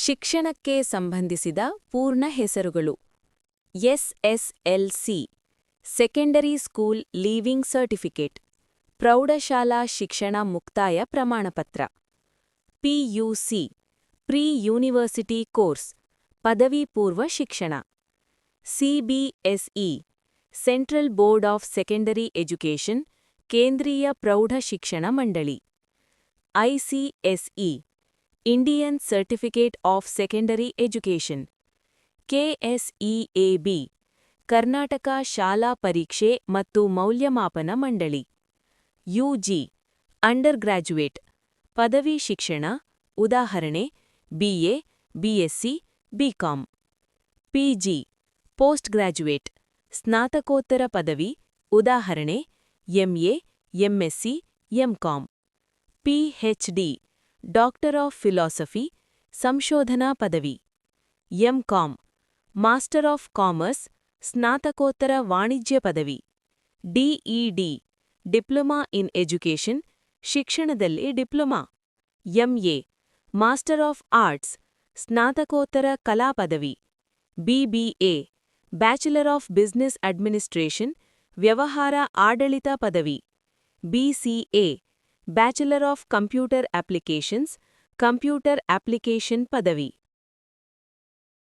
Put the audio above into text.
ಶಿಕ್ಷಣಕ್ಕೆ ಸಂಬಂಧಿಸಿದ ಪೂರ್ಣ ಹೆಸರುಗಳು SSLC secondary school leaving certificate ಪ್ರೌಢಶಾಲಾ ಶಿಕ್ಷಣ ಮುಕ್ತಾಯ ಪ್ರಮಾಣಪತ್ರ ಪಿಯುಸಿ ಪ್ರೀ ಯೂನಿವರ್ಸಿಟಿ ಕೋರ್ಸ್ ಪದವಿ ಪೂರ್ವ ಶಿಕ್ಷಣ CBSE central board of secondary education ಕೇಂದ್ರೀಯ ಪ್ರೌಢ ಶಿಕ್ಷಣ ಮಂಡಳಿ ICSE Indian certificate of secondary education KSEAB Karnataka ಶಾಲಾ ಪರೀಕ್ಷೆ ಮತ್ತು ಮೌಲ್ಯಮಾಪನ ಮಂಡಳಿ ಯುಜಿ ಅಂಡರ್ ಗ್ರ್ಯಾಜುಯೇಟ್ ಪದವಿ ಶಿಕ್ಷಣ ಉದಾಹರಣೆ BA BSc BCom PG post graduate ಸ್ನಾತಕೋತ್ತರ ಪದವಿ ಉದಾಹರಣೆ MA MSc MCom PhD doctor of philosophy ಸಂಶೋಧನಾ ಪದವಿ ಎಂಕಾಂ ಮಾಸ್ಟರ್ ಆಫ್ ಕಾಮರ್ಸ್ ಸ್ನಾತಕೋತ್ತರ ವಾಣಿಜ್ಯ ಪದವಿ ಡಿಇಡಿ ಡಿಪ್ಲೊಮಾ ಇನ್ ಎಜುಕೇಷನ್ ಶಿಕ್ಷಣದಲ್ಲಿ diploma MA master of arts ಸ್ನಾತಕೋತ್ತರ ಕಲಾ ಪದವಿ BBA bachelor of business administration ವ್ಯವಹಾರ ಆಡಳಿತ ಪದವಿ BCA bachelor of computer applications computer application ಪದವಿ